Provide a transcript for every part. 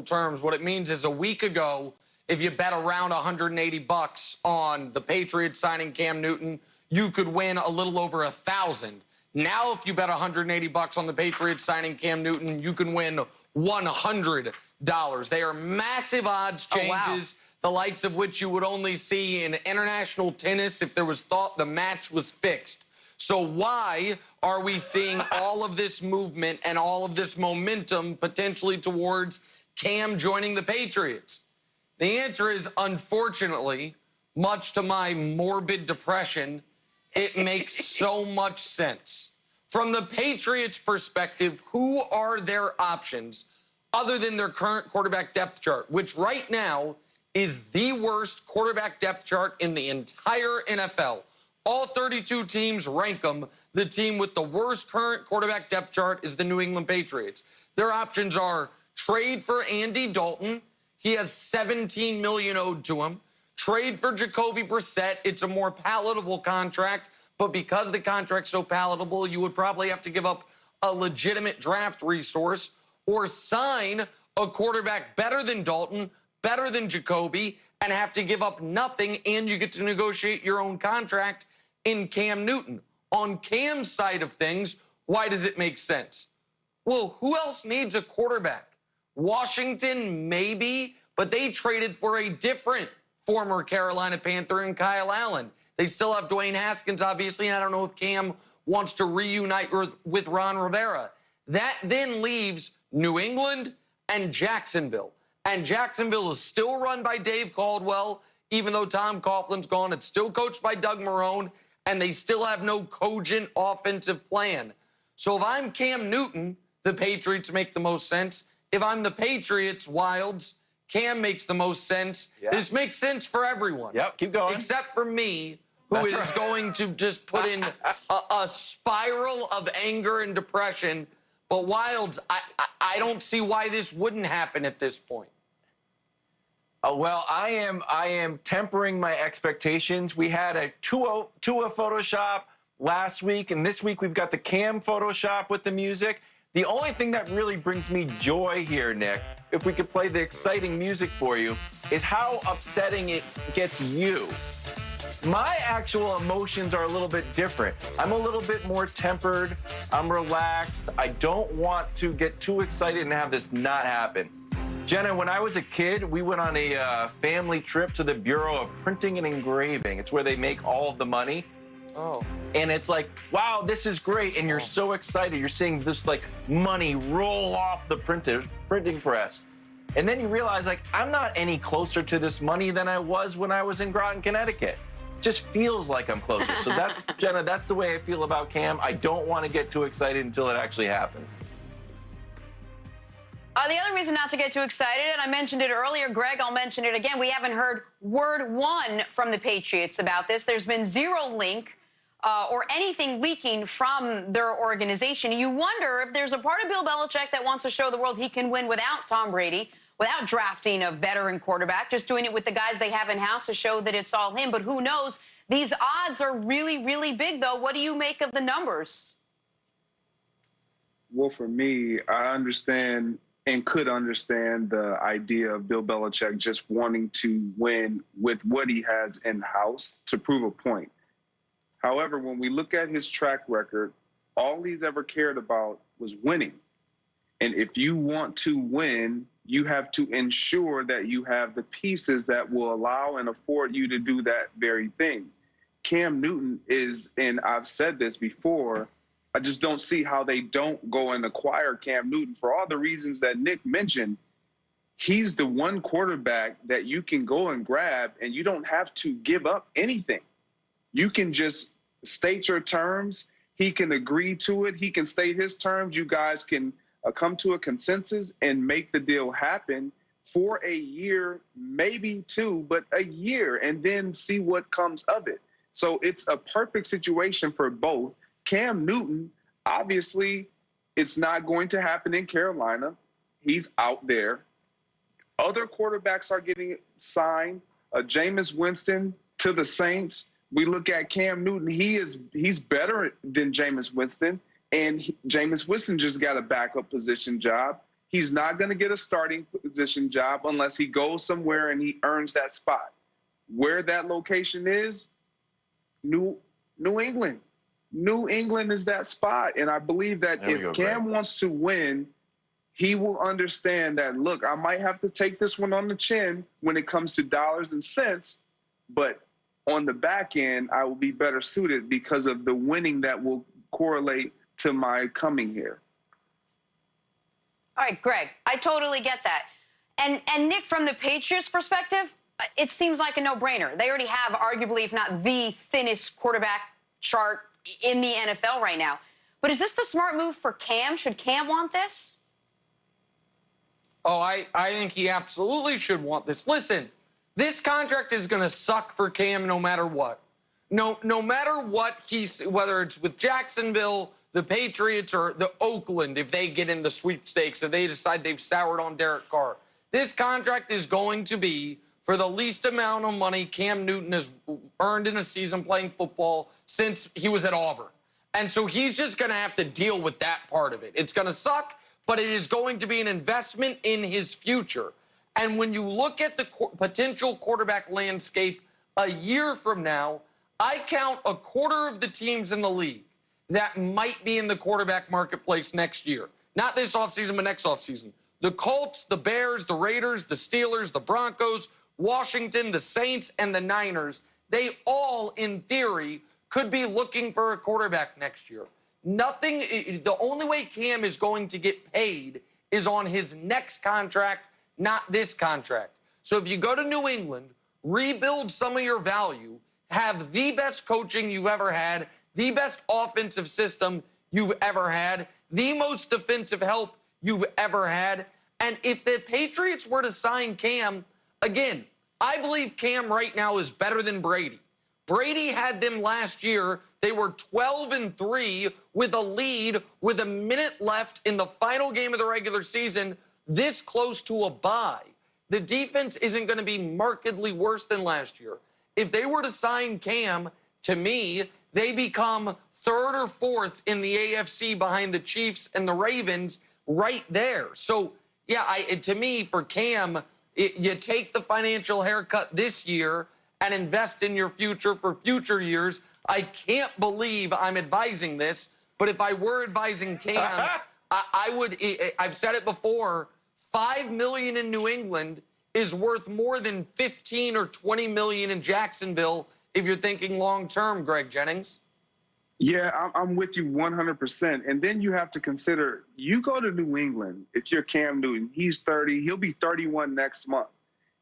terms, what it means is a week ago, if you bet around 180 bucks on the Patriots signing Cam Newton, you could win a little over 1,000. Now, if you bet 180 bucks on the Patriots signing Cam Newton, you can win $100. They are massive odds changes, the likes of which you would only see in international tennis if there was thought the match was fixed. So why are we seeing all of this movement and all of this momentum potentially towards Cam joining the Patriots? The answer is, unfortunately, much to my morbid depression, it makes so much sense. From the Patriots' perspective, who are their options other than their current quarterback depth chart, which right now is the worst quarterback depth chart in the entire NFL. All 32 teams rank them. The team with the worst current quarterback depth chart is the New England Patriots. Their options are trade for Andy Dalton. He has $17 million owed to him. Trade for Jacoby Brissett. It's a more palatable contract, but because the contract's so palatable, you would probably have to give up a legitimate draft resource or sign a quarterback better than Dalton, better than Jacoby, and have to give up nothing, and you get to negotiate your own contract in Cam Newton. On Cam's side of things, why does it make sense? Well, who else needs a quarterback? Washington, maybe, but they traded for a different former Carolina Panther in Kyle Allen. They still have Dwayne Haskins, obviously, and I don't know if Cam wants to reunite with Ron Rivera. That then leaves New England and Jacksonville. And Jacksonville is still run by Dave Caldwell, even though Tom Coughlin's gone. It's still coached by Doug Marrone, and they still have no cogent offensive plan. So if I'm Cam Newton, the Patriots make the most sense. If I'm the Patriots, Wilds, Cam makes the most sense. Yeah. This makes sense for everyone. Yep, keep going. Except for me, who is going to just put in a spiral of anger and depression. But Wilds, I don't see why this wouldn't happen at this point. Well, I am tempering my expectations. We had a Tua Photoshop last week, and this week we've got the Cam Photoshop with the music. The only thing that really brings me joy here, Nick, if we could play the exciting music for you, is how upsetting it gets you. My actual emotions are a little bit different. I'm a little bit more tempered. I'm relaxed. I don't want to get too excited and have this not happen. Jenna, when I was a kid, we went on a family trip to the Bureau of Printing and Engraving. It's where they make all of the money. Oh. And it's like, wow, this is great. And you're so excited. You're seeing this, like, money roll off the printing press. And then you realize, like, I'm not any closer to this money than I was when I was in Groton, Connecticut. Just feels like I'm closer. So that's, Jenna, that's the way I feel about Cam. I don't want to get too excited until it actually happens. The other reason not to get too excited, and I mentioned it earlier, Greg, I'll mention it again, we haven't heard word one from the Patriots about this. There's been zero link or anything leaking from their organization. You wonder if there's a part of Bill Belichick that wants to show the world he can win without Tom Brady, without drafting a veteran quarterback, just doing it with the guys they have in-house to show that it's all him. But who knows? These odds are really, really big, though. What do you make of the numbers? Well, for me, I understand and could understand the idea of Bill Belichick just wanting to win with what he has in-house to prove a point. However, when we look at his track record, all he's ever cared about was winning. And if you want to win, you have to ensure that you have the pieces that will allow and afford you to do that very thing. Cam Newton is, and I've said this before, I just don't see how they don't go and acquire Cam Newton for all the reasons that Nick mentioned. He's the one quarterback that you can go and grab, and you don't have to give up anything. You can just state your terms. He can agree to it. He can state his terms. You guys can come to a consensus and make the deal happen for a year, maybe two, but a year, and then see what comes of it. So it's a perfect situation for both. Cam Newton, obviously, it's not going to happen in Carolina. He's out there. Other quarterbacks are getting signed. Jameis Winston to the Saints. We look at Cam Newton. He's better than Jameis Winston, and Jameis Winston just got a backup position job. he's not going to get a starting position job unless he goes somewhere and he earns that spot. Where that location is, New England. New England is that spot. And I believe that if Cam wants to win, he will understand that, look, I might have to take this one on the chin when it comes to dollars and cents, but on the back end, I will be better suited because of the winning that will correlate to my coming here. All right, Greg, I totally get that. And Nick, from the Patriots' perspective, it seems like a no-brainer. They already have arguably, if not the thinnest quarterback chart in the NFL right now. But is this the smart move for Cam? Should Cam want this? Oh, I think he absolutely should want this. Listen, this contract is going to suck for Cam no matter what. No matter what whether it's with Jacksonville, the Patriots, or the Oakland, if they get in the sweepstakes, if they decide they've soured on Derek Carr. This contract is going to be for the least amount of money Cam Newton has earned in a season playing football since he was at Auburn. And so he's just going to have to deal with that part of it. It's going to suck, but it is going to be an investment in his future. And when you look at the potential quarterback landscape a year from now, I count a quarter of the teams in the league that might be in the quarterback marketplace next year. Not this offseason, but next offseason. The Colts, the Bears, the Raiders, the Steelers, the Broncos, Washington, the Saints, and the Niners, they all, in theory, could be looking for a quarterback next year. The only way Cam is going to get paid is on his next contract, not this contract. So if you go to New England, rebuild some of your value, have the best coaching you've ever had, the best offensive system you've ever had, the most defensive help you've ever had. And if the Patriots were to sign Cam, again, I believe Cam right now is better than Brady. Brady had them last year. They were 12-3 with a lead with a minute left in the final game of the regular season, this close to a bye. The defense isn't going to be markedly worse than last year. If they were to sign Cam, to me, they become third or fourth in the AFC behind the Chiefs and the Ravens right there. So, yeah, to me, for Cam, you take the financial haircut this year and invest in your future for future years. I can't believe I'm advising this, but if I were advising Cam, I would, I've said it before, $5 million in New England is worth more than 15 or 20 million in Jacksonville if you're thinking long-term, Greg Jennings. Yeah, I'm with you 100%. And then you have to consider, you go to New England, if you're Cam Newton, he's 30, he'll be 31 next month,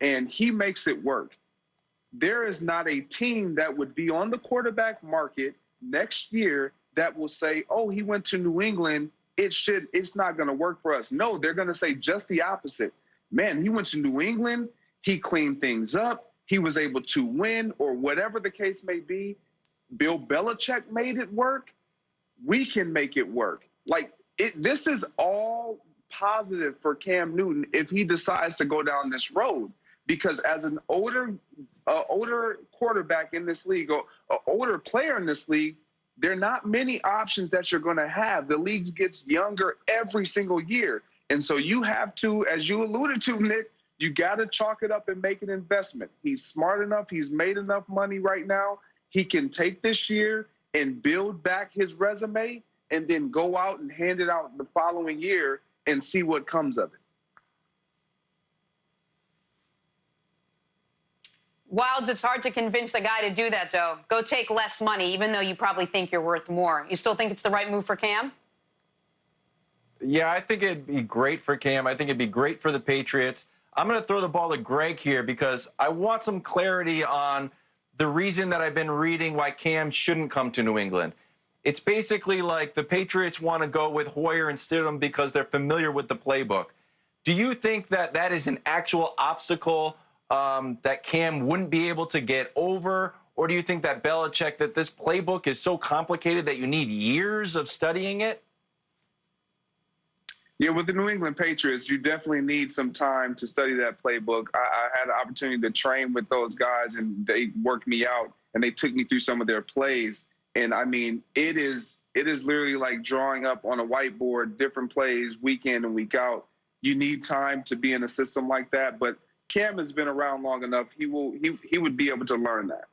and he makes it work. There is not a team that would be on the quarterback market next year that will say, oh, he went to New England, it's not going to work for us. No, they're going to say just the opposite. Man, he went to New England, he cleaned things up, he was able to win, or whatever the case may be. Bill Belichick made it work. We can make it work. This is all positive for Cam Newton if he decides to go down this road. Because as an older quarterback in this league, or an older player in this league, there are not many options that you're going to have. The league gets younger every single year. And so you have to, as you alluded to, Nick, you got to chalk it up and make an investment. He's smart enough. He's made enough money right now. He can take this year and build back his resume and then go out and hand it out the following year and see what comes of it. Wilds, it's hard to convince a guy to do that, though. Go take less money, even though you probably think you're worth more. You still think it's the right move for Cam? Yeah, I think it'd be great for Cam. I think it'd be great for the Patriots. I'm going to throw the ball to Greg here because I want some clarity on the reason that I've been reading why Cam shouldn't come to New England. It's basically like the Patriots want to go with Hoyer and Stidham because they're familiar with the playbook. Do you think that that is an actual obstacle that Cam wouldn't be able to get over? Or do you think that Belichick, that this playbook is so complicated that you need years of studying it? Yeah, with the New England Patriots, you definitely need some time to study that playbook. I had an opportunity to train with those guys, and they worked me out, and they took me through some of their plays. And, I mean, it is literally like drawing up on a whiteboard different plays week in and week out. you need time to be in a system like that. But Cam has been around long enough. He would be able to learn that.